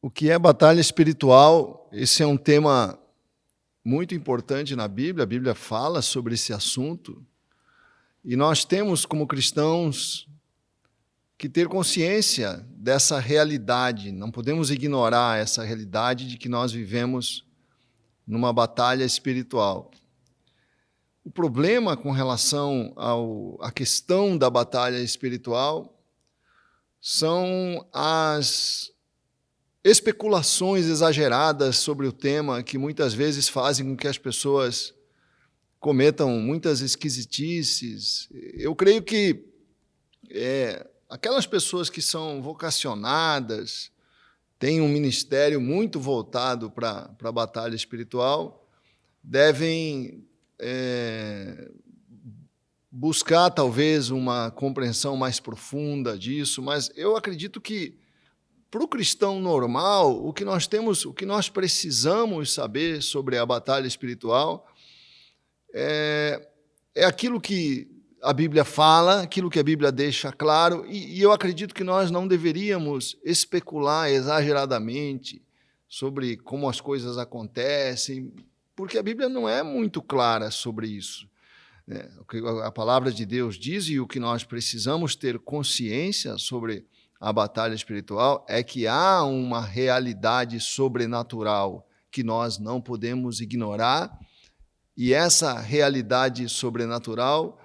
O que é batalha espiritual? Esse é um tema muito importante na Bíblia. A Bíblia fala sobre esse assunto. E nós temos, como cristãos, que ter consciência dessa realidade. Não podemos ignorar essa realidade de que nós vivemos numa batalha espiritual. O problema com relação à questão da batalha espiritual são as especulações exageradas sobre o tema que muitas vezes fazem com que as pessoas cometam muitas esquisitices. Eu creio que aquelas pessoas que são vocacionadas, têm um ministério muito voltado para a batalha espiritual, devem buscar talvez uma compreensão mais profunda disso, mas eu acredito que para o cristão normal, o que nós precisamos saber sobre a batalha espiritual é aquilo que a Bíblia fala, aquilo que a Bíblia deixa claro, e eu acredito que nós não deveríamos especular exageradamente sobre como as coisas acontecem, porque a Bíblia não é muito clara sobre isso. O que a palavra de Deus diz e o que nós precisamos ter consciência sobre a batalha espiritual é que há uma realidade sobrenatural que nós não podemos ignorar, e essa realidade sobrenatural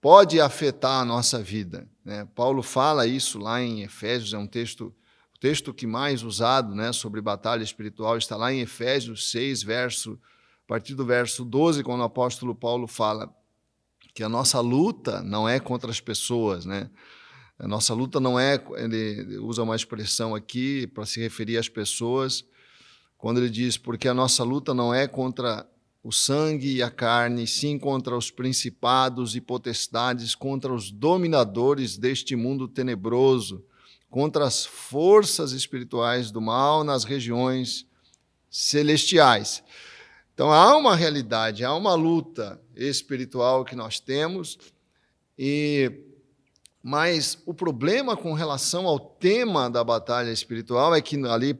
pode afetar a nossa vida. Paulo fala isso lá em Efésios, é o texto que mais usado sobre batalha espiritual, está lá em Efésios 6, a partir do verso 12, quando o apóstolo Paulo fala que a nossa luta não é contra as pessoas, A nossa luta não é, ele usa uma expressão aqui para se referir às pessoas, quando ele diz, porque a nossa luta não é contra o sangue e a carne, sim contra os principados e potestades, contra os dominadores deste mundo tenebroso, contra as forças espirituais do mal nas regiões celestiais. Então, há uma realidade, há uma luta espiritual que nós temos, mas o problema com relação ao tema da batalha espiritual é que ali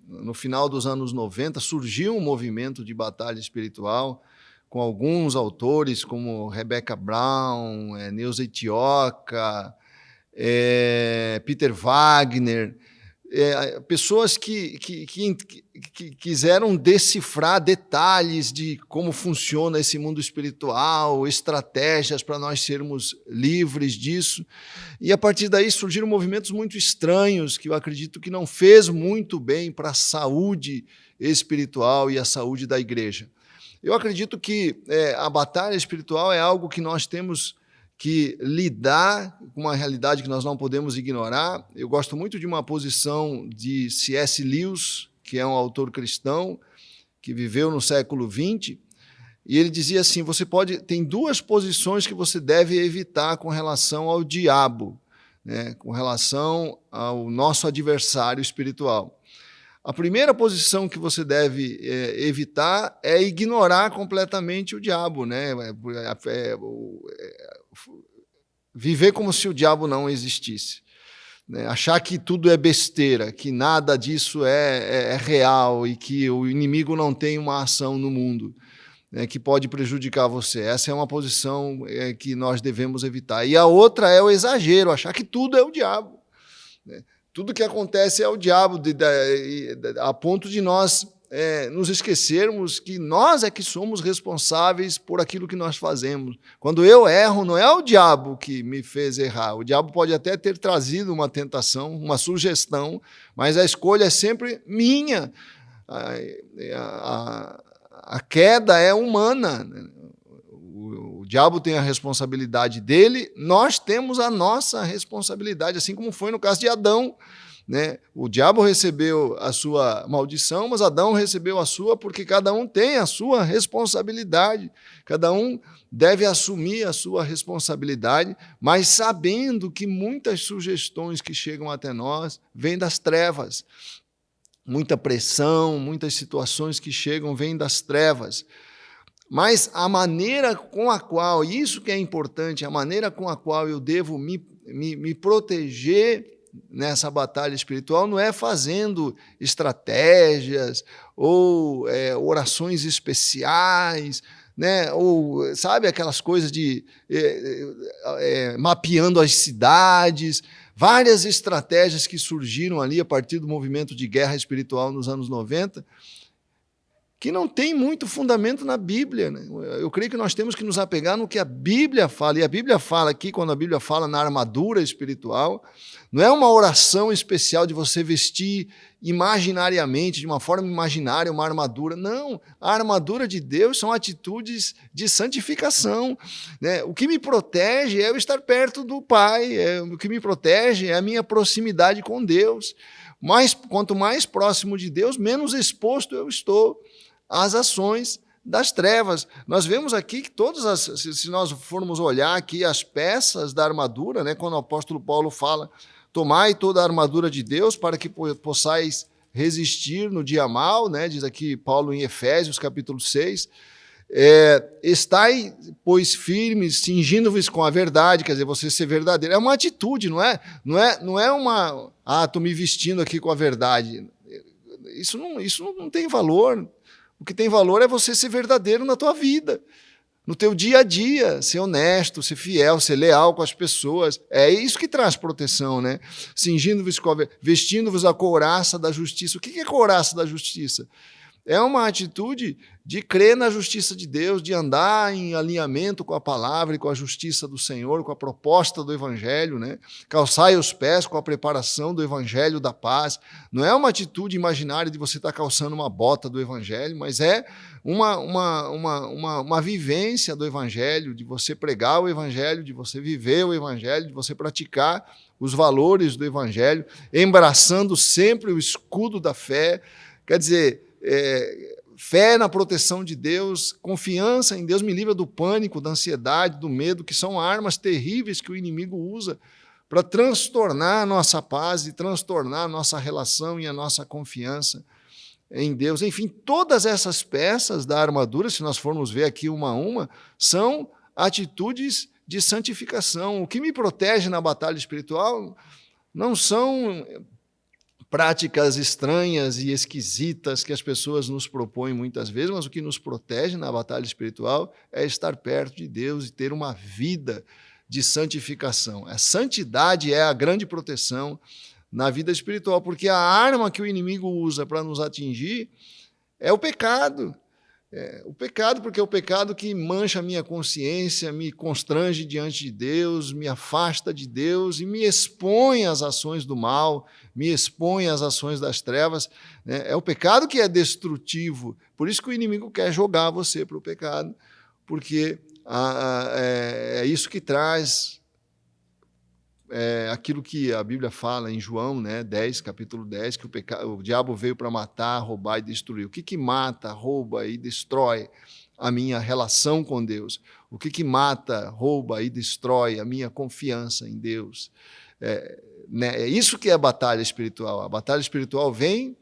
no final dos anos 90 surgiu um movimento de batalha espiritual com alguns autores como Rebecca Brown, Neuza Itioca, Peter Wagner, pessoas que quiseram decifrar detalhes de como funciona esse mundo espiritual, estratégias para nós sermos livres disso. E a partir daí surgiram movimentos muito estranhos que eu acredito que não fez muito bem para a saúde espiritual e a saúde da igreja. Eu acredito que a batalha espiritual é algo que nós temos que lidar com uma realidade que nós não podemos ignorar. Eu gosto muito de uma posição de C.S. Lewis, que é um autor cristão, que viveu no século XX, e ele dizia assim, tem duas posições que você deve evitar com relação ao diabo, com relação ao nosso adversário espiritual. A primeira posição que você deve evitar é ignorar completamente o diabo, viver como se o diabo não existisse, achar que tudo é besteira, que nada disso é real e que o inimigo não tem uma ação no mundo que pode prejudicar você. Essa é uma posição que nós devemos evitar. E a outra é o exagero, achar que tudo é o diabo. Tudo que acontece é o diabo, a ponto de nós nos esquecermos que nós é que somos responsáveis por aquilo que nós fazemos. Quando eu erro, não é o diabo que me fez errar. O diabo pode até ter trazido uma tentação, uma sugestão, mas a escolha é sempre minha. A queda é humana. O diabo tem a responsabilidade dele, nós temos a nossa responsabilidade, assim como foi no caso de Adão. O diabo recebeu a sua maldição, mas Adão recebeu a sua, porque cada um tem a sua responsabilidade, cada um deve assumir a sua responsabilidade, mas sabendo que muitas sugestões que chegam até nós vêm das trevas, muita pressão, muitas situações que chegam vêm das trevas. Mas a maneira com a qual, isso que é importante, a maneira com a qual eu devo me proteger nessa batalha espiritual não é fazendo estratégias ou orações especiais, né? Ou, sabe, aquelas coisas de mapeando as cidades, várias estratégias que surgiram ali a partir do movimento de guerra espiritual nos anos 90, que não tem muito fundamento na Bíblia, né? Eu creio que nós temos que nos apegar no que a Bíblia fala, e a Bíblia fala aqui, quando a Bíblia fala na armadura espiritual, não é uma oração especial de você vestir imaginariamente, de uma forma imaginária, uma armadura. Não, a armadura de Deus são atitudes de santificação, né? O que me protege é eu estar perto do Pai, o que me protege é a minha proximidade com Deus. Quanto mais próximo de Deus, menos exposto eu estou às ações das trevas. Nós vemos aqui que se nós formos olhar aqui as peças da armadura, né, quando o apóstolo Paulo fala, tomai toda a armadura de Deus para que possais resistir no dia mau, né, diz aqui Paulo em Efésios, capítulo 6, estai, pois, firmes, cingindo-vos com a verdade, quer dizer, você ser verdadeiro. É uma atitude, não é uma, estou me vestindo aqui com a verdade. Isso não tem valor. O que tem valor é você ser verdadeiro na tua vida, no teu dia a dia, ser honesto, ser fiel, ser leal com as pessoas. É isso que traz proteção, né? Cingindo-vos, vestindo-vos a couraça da justiça. O que é couraça da justiça? É uma atitude de crer na justiça de Deus, de andar em alinhamento com a palavra e com a justiça do Senhor, com a proposta do Evangelho, né? Calçai os pés com a preparação do Evangelho da paz. Não é uma atitude imaginária de você estar calçando uma bota do Evangelho, mas é uma vivência do Evangelho, de você pregar o Evangelho, de você viver o Evangelho, de você praticar os valores do Evangelho, embraçando sempre o escudo da fé. Quer dizer, fé na proteção de Deus, confiança em Deus me livra do pânico, da ansiedade, do medo, que são armas terríveis que o inimigo usa para transtornar a nossa paz e transtornar a nossa relação e a nossa confiança em Deus. Enfim, todas essas peças da armadura, se nós formos ver aqui uma a uma, são atitudes de santificação. O que me protege na batalha espiritual não são práticas estranhas e esquisitas que as pessoas nos propõem muitas vezes, mas o que nos protege na batalha espiritual é estar perto de Deus e ter uma vida de santificação. A santidade é a grande proteção na vida espiritual, porque a arma que o inimigo usa para nos atingir é o pecado. Porque é o pecado que mancha a minha consciência, me constrange diante de Deus, me afasta de Deus e me expõe às ações do mal, me expõe às ações das trevas. É o pecado que é destrutivo. Por isso que o inimigo quer jogar você para o pecado, porque é isso que traz aquilo que a Bíblia fala em João, né, 10, capítulo 10, que o diabo veio para matar, roubar e destruir. O que mata, rouba e destrói a minha relação com Deus? O que mata, rouba e destrói a minha confiança em Deus? É isso que é a batalha espiritual. A batalha espiritual vem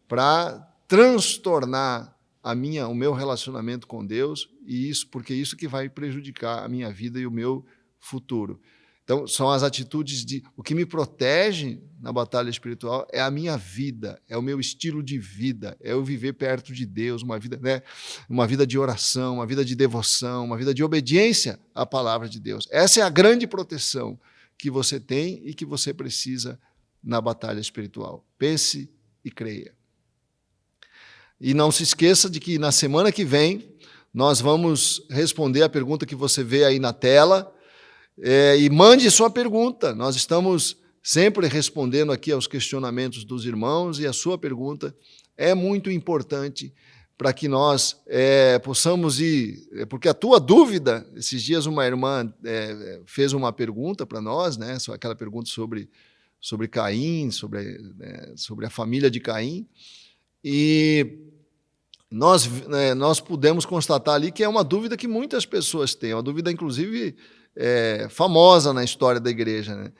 para transtornar o meu relacionamento com Deus, porque isso que vai prejudicar a minha vida e o meu futuro. Então, são as atitudes o que me protege na batalha espiritual é a minha vida, é o meu estilo de vida, é eu viver perto de Deus, uma vida, né, uma vida de oração, uma vida de devoção, uma vida de obediência à palavra de Deus. Essa é a grande proteção que você tem e que você precisa na batalha espiritual. Pense e creia. E não se esqueça de que na semana que vem nós vamos responder a pergunta que você vê aí na tela. E mande sua pergunta. Nós estamos sempre respondendo aqui aos questionamentos dos irmãos e a sua pergunta é muito importante para que nós possamos ir... Porque a tua dúvida, esses dias uma irmã fez uma pergunta para nós, né, aquela pergunta sobre Caim, sobre a família de Caim, e nós pudemos constatar ali que é uma dúvida que muitas pessoas têm, uma dúvida, inclusive, famosa na história da igreja, né?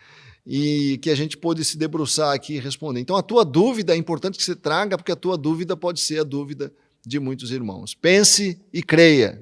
E que a gente pôde se debruçar aqui e responder. Então, a tua dúvida é importante que você traga, porque a tua dúvida pode ser a dúvida de muitos irmãos. Pense e creia.